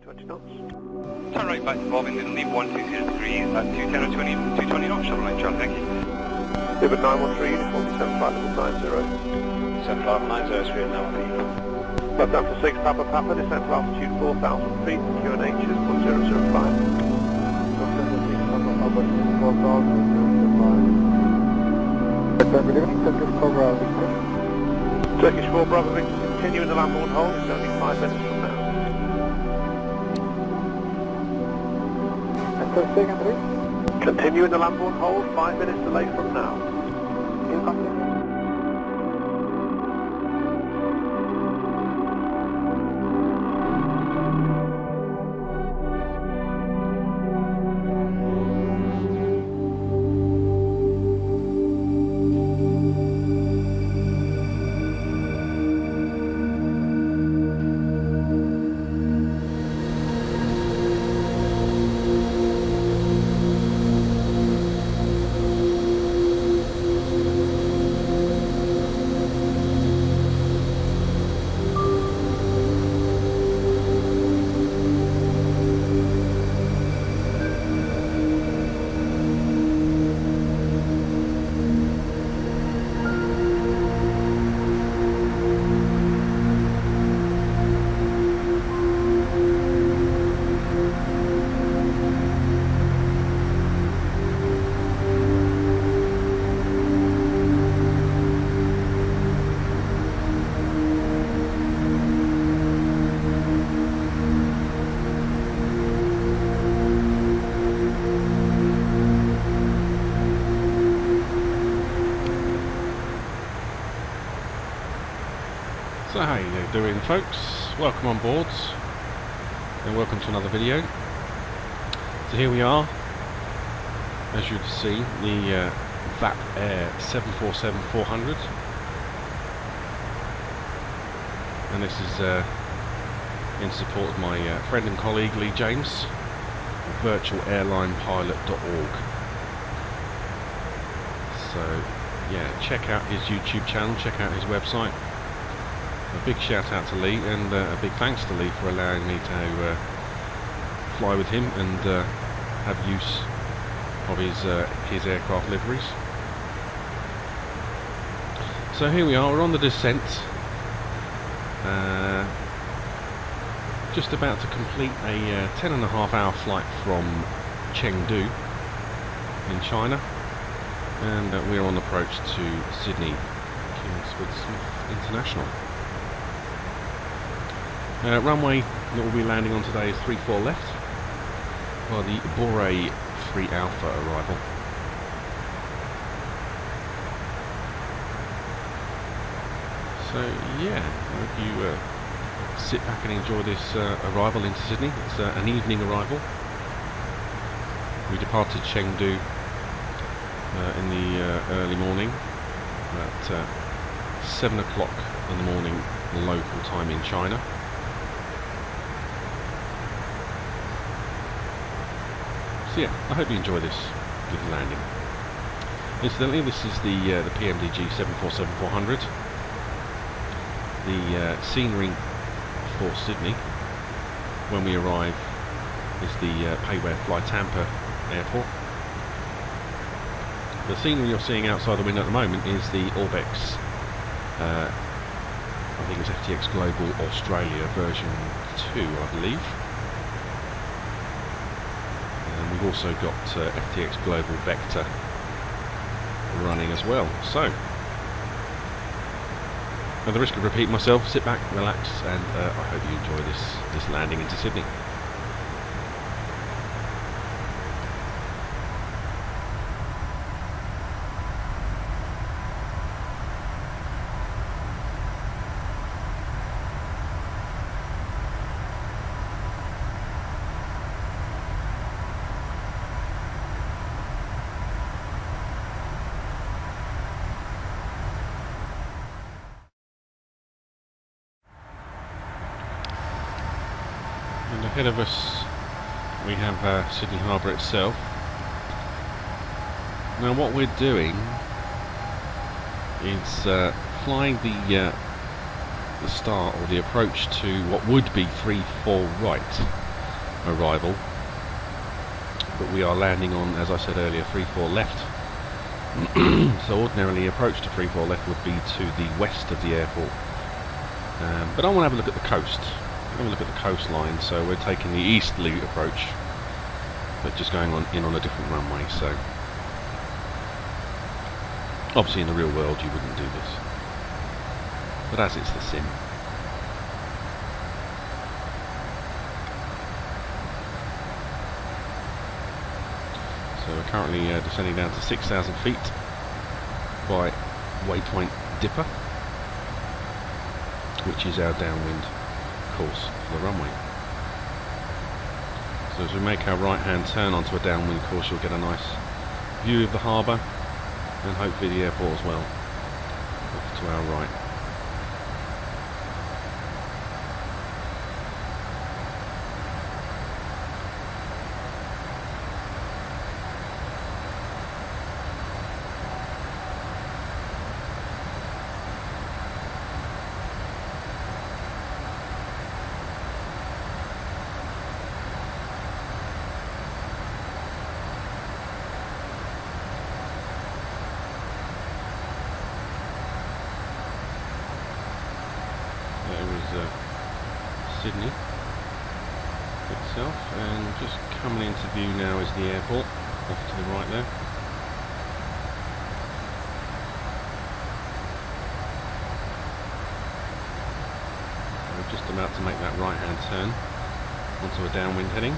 20 knots. Turn right back to Bobbing, then leave 1203 at 220 knots, shuttle line, Charlie, thank you. Leave at 913, uniform 7590. 7590, street now, LuftHansa 6, Papa Papa, descent to altitude 4,000 feet, QNH is 1005. LuftHansa 6, Papa Papa, 4,005. Good evening, Turkish 4 Bravo Victor. Turkish 4 Bravo Victor, continue in the landborne hold, it's only 5 minutes from now. After secondary? Continue in the landborne hold, 5 minutes delay from now. You continue. So how you doing, folks? Welcome on board and welcome to another video. So here we are, as you can see, the VAP Air 747-400, and this is in support of my friend and colleague Lee James, virtualairlinepilot.org. So yeah, check out his YouTube channel, check out his website. A big shout out to Lee, and a big thanks to Lee for allowing me to fly with him and have use of his aircraft liveries. So here we are, we're on the descent, just about to complete a 10.5 hour flight from Chengdu in China, and we're on approach to Sydney Kingsford Smith International. Runway that we'll be landing on today is 34 left, while the Bore 3 Alpha arrival. So yeah, I hope you sit back and enjoy this arrival into Sydney. It's an evening arrival. We departed Chengdu in the early morning, at 7 o'clock in the morning local time in China. So yeah, I hope you enjoy this little landing. Incidentally, this is the PMDG 747-400. The scenery for Sydney when we arrive is the Payware FlyTampa Airport. The scenery you're seeing outside the window at the moment is the ORBX, I think it's FTX Global Australia version 2, I believe. We've also got FTX Global Vector running as well. So, at the risk of repeating myself, sit back, relax, and I hope you enjoy this landing into Sydney. And ahead of us we have Sydney Harbour itself. Now what we're doing is flying the start or the approach to what would be 3-4 right. arrival, but we are landing on, as I said earlier, 3-4 left. So ordinarily approach to 3-4 left would be to the west of the airport, but I want to have a look at the coast. Have a look at the coastline, so we're taking the easterly approach, but just going in on a different runway. So obviously in the real world you wouldn't do this, but as it's the sim. So we're currently descending down to 6,000 feet by waypoint Dipper, which is our downwind course for the runway. So as we make our right hand turn onto a downwind course, you'll get a nice view of the harbour and hopefully the airport as well, off to our right. Sydney itself, and just coming into view now is the airport off to the right there. We're just about to make that right hand turn onto a downwind heading.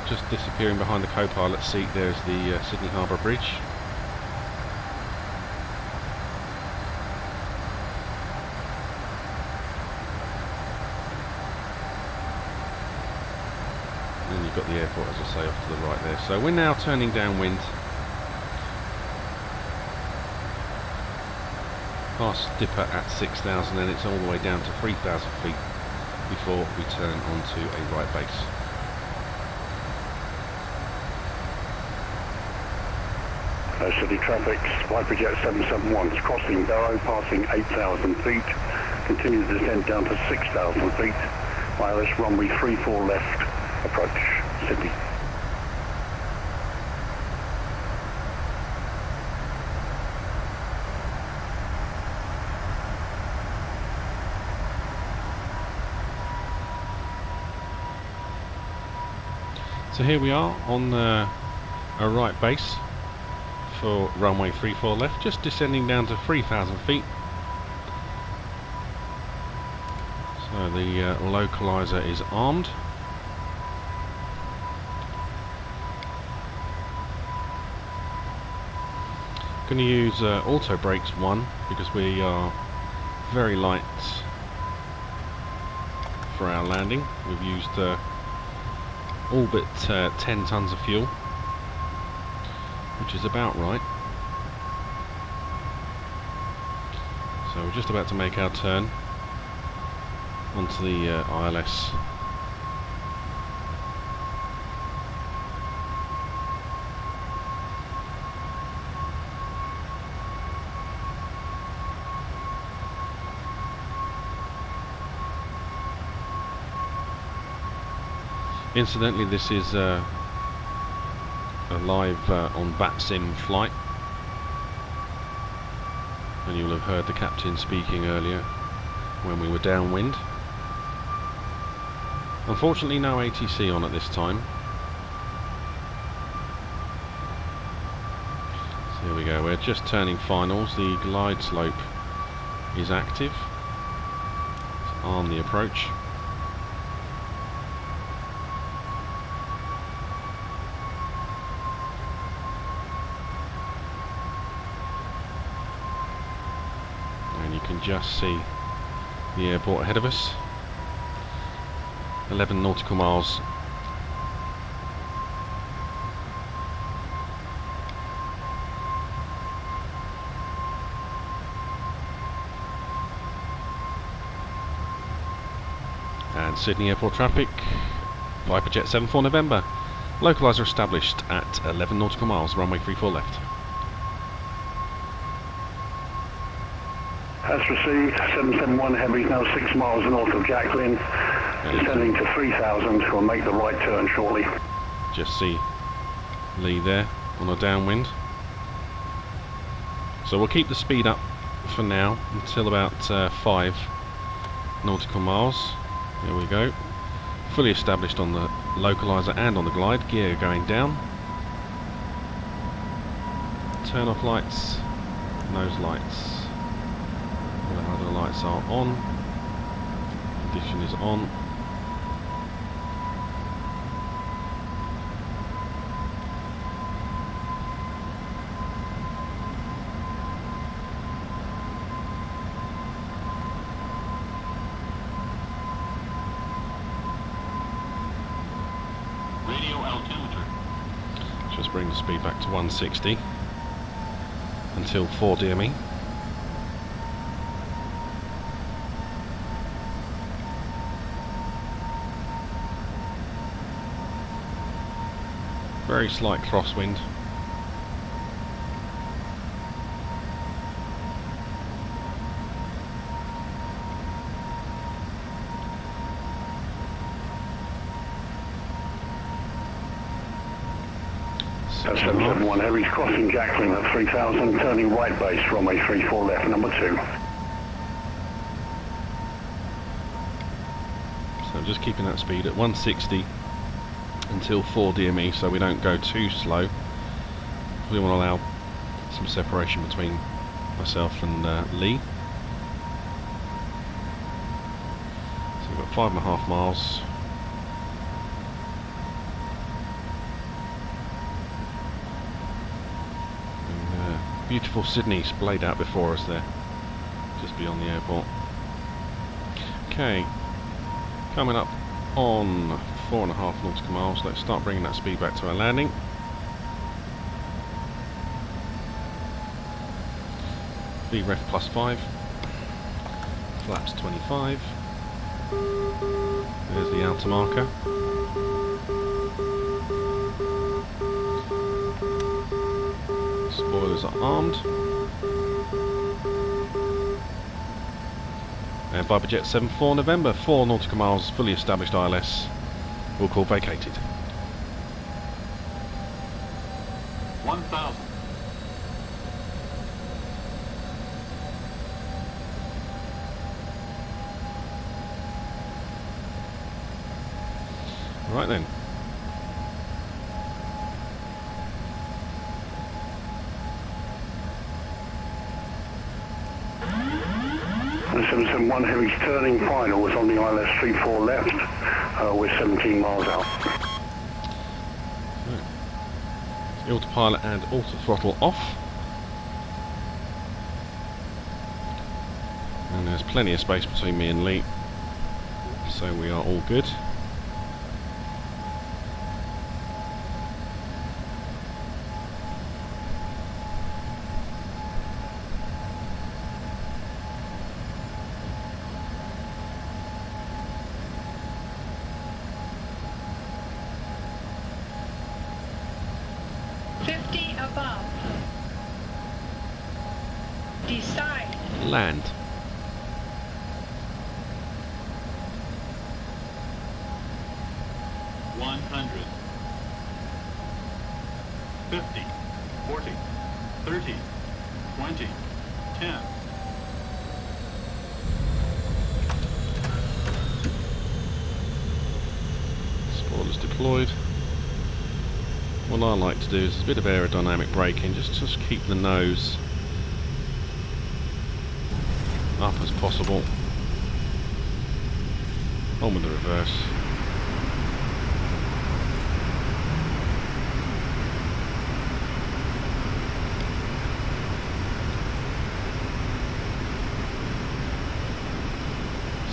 Just disappearing behind the co-pilot seat, there's the Sydney Harbour Bridge. And then you've got the airport, as I say, off to the right there. So we're now turning downwind past Dipper at 6,000, and it's all the way down to 3,000 feet before we turn onto a right base. City traffic, Flyjet 771 is crossing Barrow, passing 8,000 feet, continues to descend down to 6,000 feet, wireless runway 34 left, approach Sydney. So here we are on a right base for runway 34 left, just descending down to 3,000 feet. So the localizer is armed. Going to use auto brakes 1 because we are very light for our landing. We've used all but 10 tons of fuel, which is about right. So we're just about to make our turn onto the ILS. Incidentally, this is a live on VATSIM flight, and you will have heard the captain speaking earlier when we were downwind. Unfortunately, no ATC on at this time. So here we go, we're just turning finals. The glide slope is active. Let's arm the approach. Just see the airport ahead of us, 11 nautical miles. And Sydney Airport traffic. Viperjet 74 November. Localizer established at 11 nautical miles, runway 34 left. As received, 771 Heavy now 6 miles north of Jacqueline, descending to 3000, we'll make the right turn shortly. Just see Lee there on a downwind. So we'll keep the speed up for now until about 5 nautical miles. Here we go. Fully established on the localizer and on the glide. Gear going down. Turn off lights. Nose lights. The other lights are on. Condition is on. Radio altimeter. Just bring the speed back to 160 until 4 DME. Very slight crosswind. That's 771 Heavy's crossing Jacqueline at 3000, turning right base, runway 34 left, number 2. So just keeping that speed at 160 until 4 DME, so we don't go too slow. We want to allow some separation between myself and Lee. So we've got 5.5 miles. And, beautiful Sydney splayed out before us there, just beyond the airport. Okay, coming up on 4.5 nautical miles. Let's start bringing that speed back to our landing. VREF +5, flaps 25. There's the outer marker. Spoilers are armed. And Viperjet 74 November, 4 nautical miles, fully established ILS. We'll call vacated. 1000. Right then. The 771 Heavy's turning final was on the ILS 34 left. We're 17 miles out. Autopilot and auto throttle off. And there's plenty of space between me and Lee, so we are all good. Above. Decide. Land. $100. 50, 40, 30, 20, 10. Spoilers deployed. What I like to do is a bit of aerodynamic braking, just keep the nose up as possible. On with the reverse.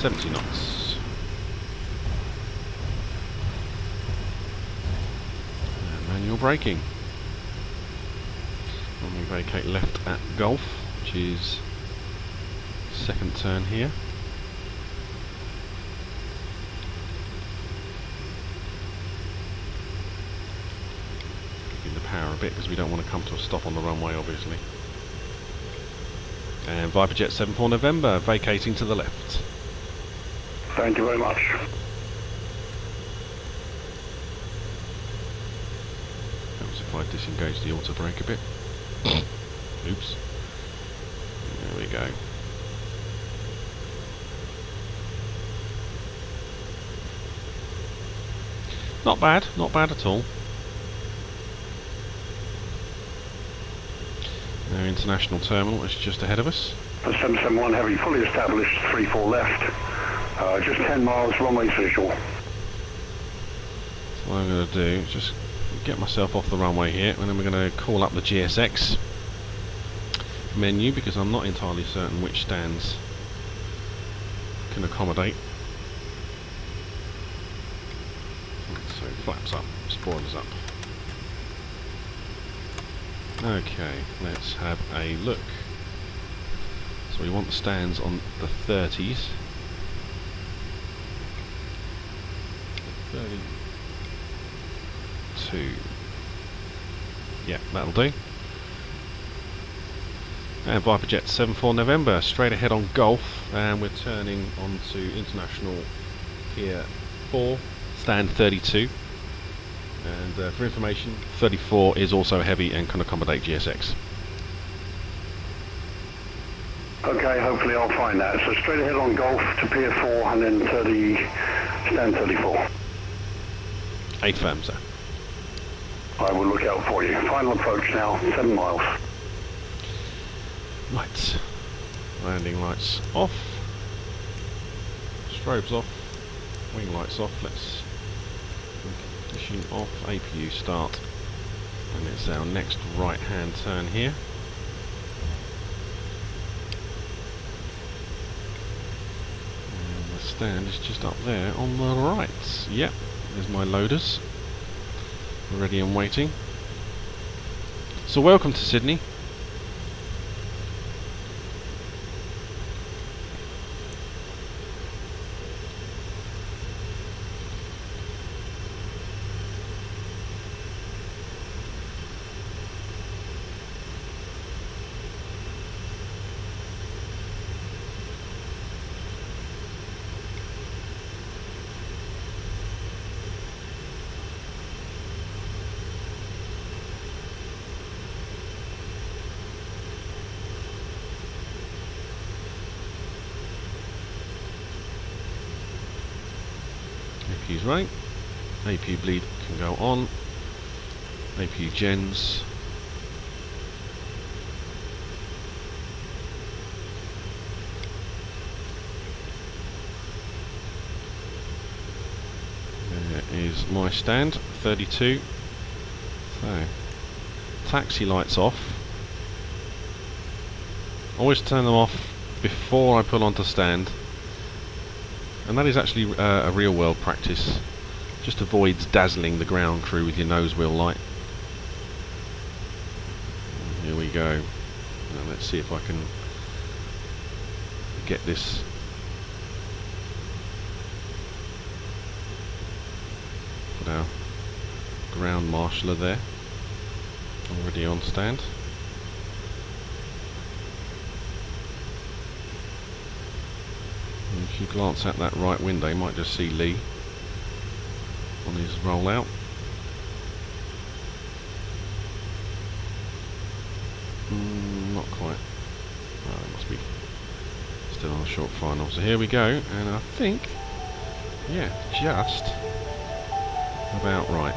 $70 knots. Manual braking. And we vacate left at Golf, which is second turn here. a bit because we don't want to come to a stop on the runway, obviously. And Viperjet 74 November vacating to the left. Thank you very much. Helps if I disengage the auto brake a bit. Oops. There we go. Not bad at all. Our international terminal is just ahead of us. 771 Heavy, fully established, 34 left. Just 10 miles, runway visual. So what I'm going to do is just get myself off the runway here, and then we're going to call up the GSX menu because I'm not entirely certain which stands can accommodate. So flaps up, spoilers up. Okay, let's have a look. So we want the stands on the 30s. 32. Yeah, that'll do. And Viperjet 74 November, straight ahead on Golf, and we're turning onto International Pier 4, stand 32. And for information, 34 is also heavy and can accommodate GSX. Okay, hopefully I'll find that. So straight ahead on Golf to Pier 4 and then stand 34. Affirm, sir. I will look out for you. Final approach now, 7 miles. Right. Landing lights off. Strobes off. Wing lights off. Let's condition off. APU start. And it's our next right hand turn here. And the stand is just up there on the right. Yep, there's my loaders. Ready and waiting. So welcome to Sydney. APU's running, APU bleed can go on, APU gens, there is my stand, 32, so taxi lights off, always turn them off before I pull onto stand. And that is actually a real world practice. Just avoids dazzling the ground crew with your nose wheel light. And here we go. Now let's see if I can get this. Put our ground marshaller there. Already on stand. If you glance at that right window, you might just see Lee on his rollout. Not quite. Oh, it must be still on a short final. So here we go, and I think, yeah, just about right.